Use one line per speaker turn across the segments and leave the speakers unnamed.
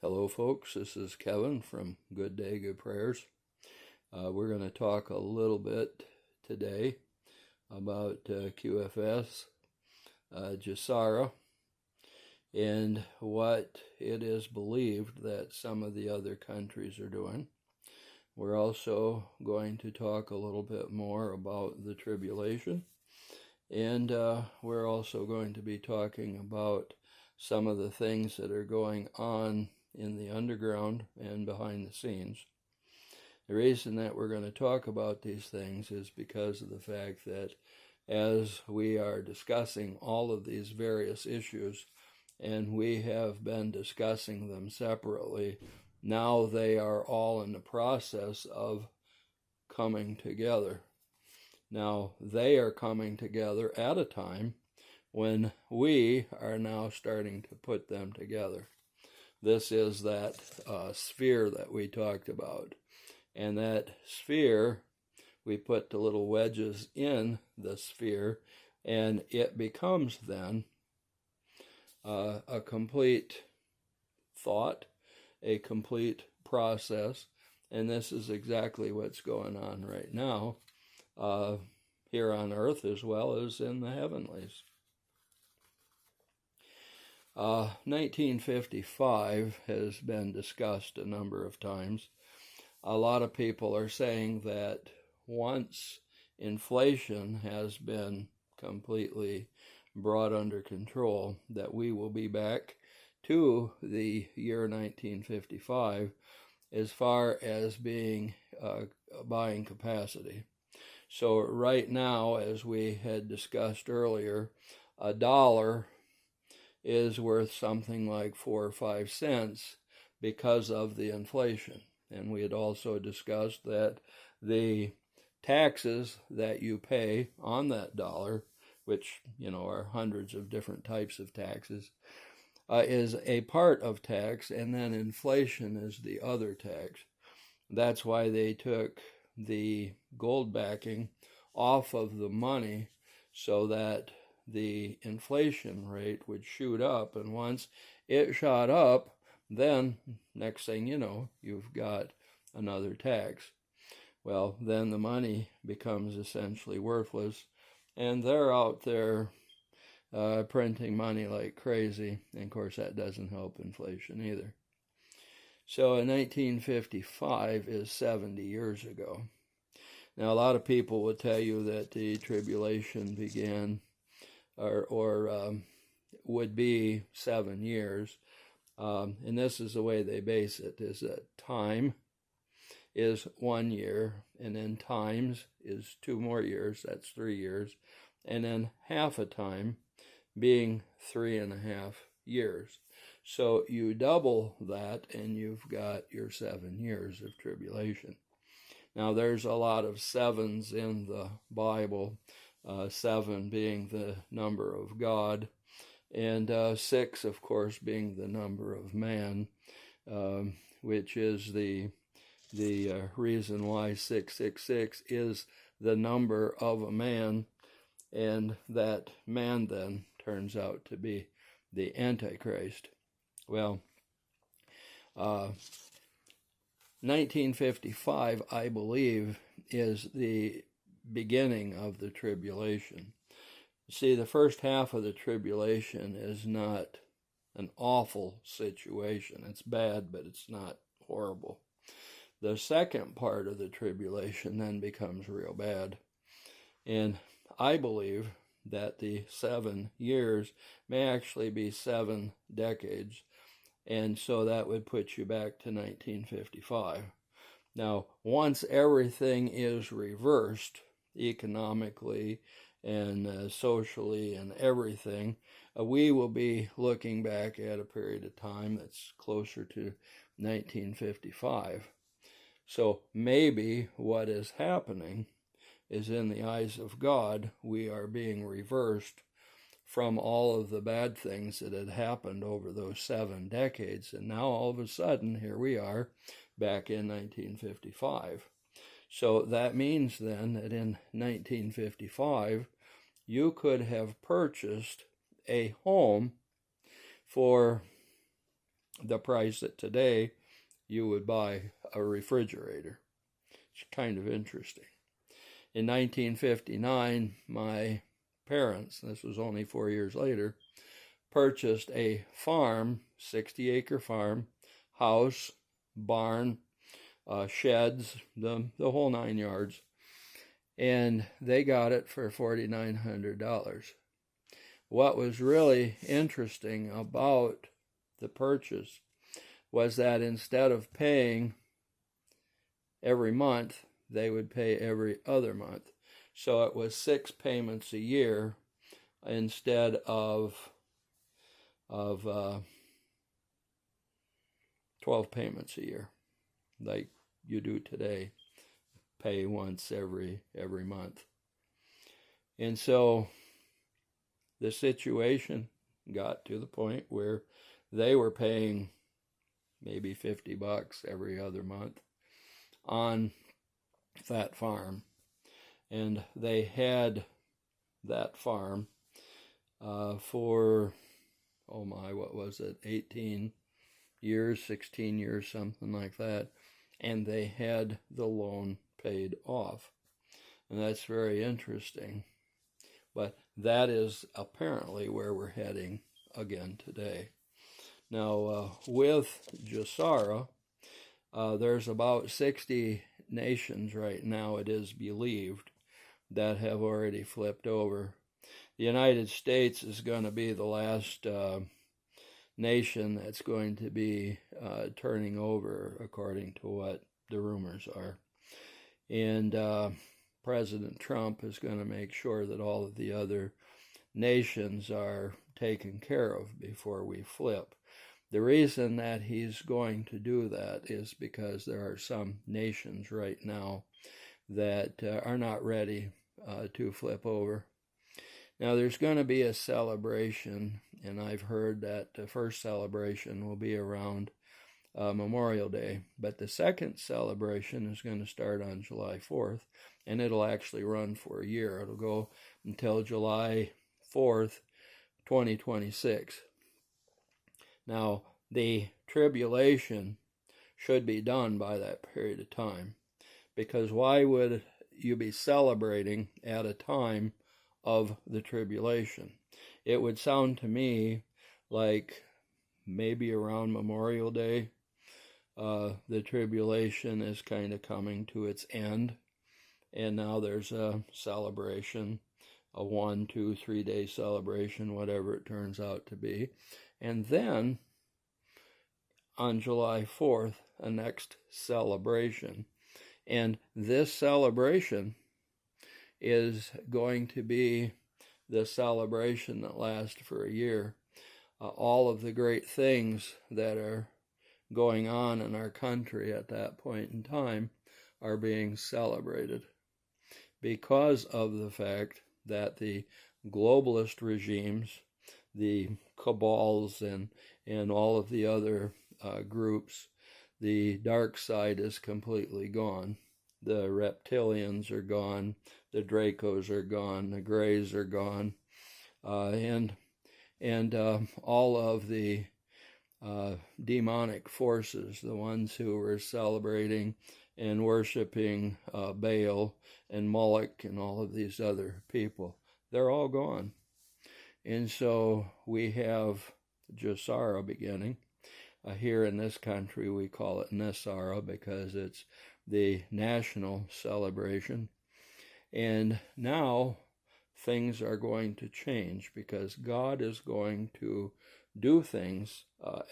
Hello folks, this is Kevin from Good Day, Good Prayers. We're going to talk a little bit today about QFS, Gesara, and what it is believed that some of the other countries are doing. We're also going to talk a little bit more about the tribulation, and we're also going to be talking about some of the things that are going on in the underground and behind the scenes. The reason that we're going to talk about these things is because of the fact that as we are discussing all of these various issues, and we have been discussing them separately, now they are all in the process of coming together. Now, they are coming together at a time when we are now starting to put them together. This is that sphere that we talked about. And that sphere, we put the little wedges in the sphere, and it becomes then a complete thought, a complete process. And this is exactly what's going on right now here on earth as well as in the heavenlies. 1955 has been discussed a number of times. A lot of people are saying that once inflation has been completely brought under control, that we will be back to the year 1955 as far as being buying capacity. So right now, as we had discussed earlier, a dollar is worth something like 4 or 5 cents because of the inflation. And we had also discussed that the taxes that you pay on that dollar, which, are hundreds of different types of taxes, is a part of tax, and then inflation is the other tax. That's why they took the gold backing off of the money so that the inflation rate would shoot up, and once it shot up, then next thing you know, you've got another tax. Well, then the money becomes essentially worthless, and they're out there printing money like crazy, and of course that doesn't help inflation either. So in 1955 is 70 years ago. Now a lot of people will tell you that the tribulation began or would be 7 years. And this is the way they base it, is that time is 1 year, and then times is 2 more years, that's 3 years, and then half a time being 3.5 years. So you double that, and you've got your 7 years of tribulation. Now there's a lot of sevens in the Bible, 7 being the number of God, and 6, of course, being the number of man, which is the reason why 666 is the number of a man, and that man then turns out to be the Antichrist. Well, 1955, I believe, is the beginning of the tribulation. See, the first half of the tribulation is not an awful situation. It's bad, but it's not horrible. The second part of the tribulation then becomes real bad. And I believe that the 7 years may actually be 7 decades. And so that would put you back to 1955. Now, once everything is reversed economically and socially and everything, we will be looking back at a period of time that's closer to 1955. So maybe what is happening is, in the eyes of God, we are being reversed from all of the bad things that had happened over those 7 decades. And now all of a sudden, here we are back in 1955. So that means then that in 1955, you could have purchased a home for the price that today you would buy a refrigerator. It's kind of interesting. In 1959, my parents, this was only 4 years later, purchased a farm, 60-acre farm, house, barn, sheds, the whole 9 yards, and they got it for $4,900. What was really interesting about the purchase was that instead of paying every month, they would pay every other month. So it was 6 payments a year instead of 12 payments a year, like you do today, pay once every month. And so the situation got to the point where they were paying maybe $50 every other month on that farm. And they had that farm for, 18 years, 16 years, something like that. And they had the loan paid off. And that's very interesting. But that is apparently where we're heading again today. Now, with Gesara, there's about 60 nations right now, it is believed, that have already flipped over. The United States is going to be the last nation that's going to be turning over, according to what the rumors are. And President Trump is going to make sure that all of the other nations are taken care of before we flip. The reason that he's going to do that is because there are some nations right now that are not ready to flip over. Now, there's going to be a celebration, and I've heard that the first celebration will be around Memorial Day, but the second celebration is going to start on July 4th, and it'll actually run for a year. It'll go until July 4th, 2026. Now, the tribulation should be done by that period of time, because why would you be celebrating at a time of the tribulation? It would sound to me like maybe around Memorial Day, the tribulation is kind of coming to its end, and now there's a celebration, a 1, 2, 3 day celebration, whatever it turns out to be. And then on July 4th, a next celebration. And this celebration is going to be the celebration that lasts for a year. All of the great things that are going on in our country at that point in time are being celebrated because of the fact that the globalist regimes, the cabals, and all of the other groups, the dark side is completely gone. The reptilians are gone, the Dracos are gone, the Greys are gone, and all of the demonic forces, the ones who were celebrating and worshiping Baal and Moloch and all of these other people, they're all gone. And so we have Gesara beginning. Here in this country we call it Nesara because it's the national celebration. And now things are going to change because God is going to do things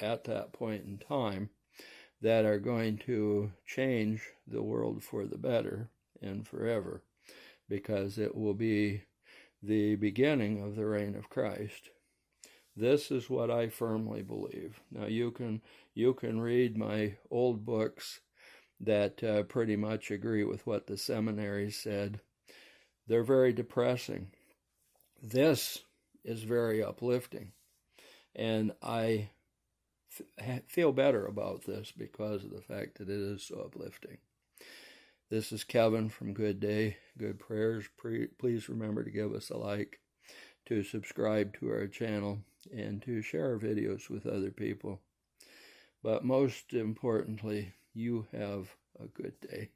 at that point in time that are going to change the world for the better and forever, because it will be the beginning of the reign of Christ. This is what I firmly believe. Now you can read my old books that pretty much agree with what the seminary said. They're very depressing. This is very uplifting. And I feel better about this because of the fact that it is so uplifting. This is Kevin from Good Day, Good Prayers. Please remember to give us a like, to subscribe to our channel, and to share our videos with other people. But most importantly, you have a good day.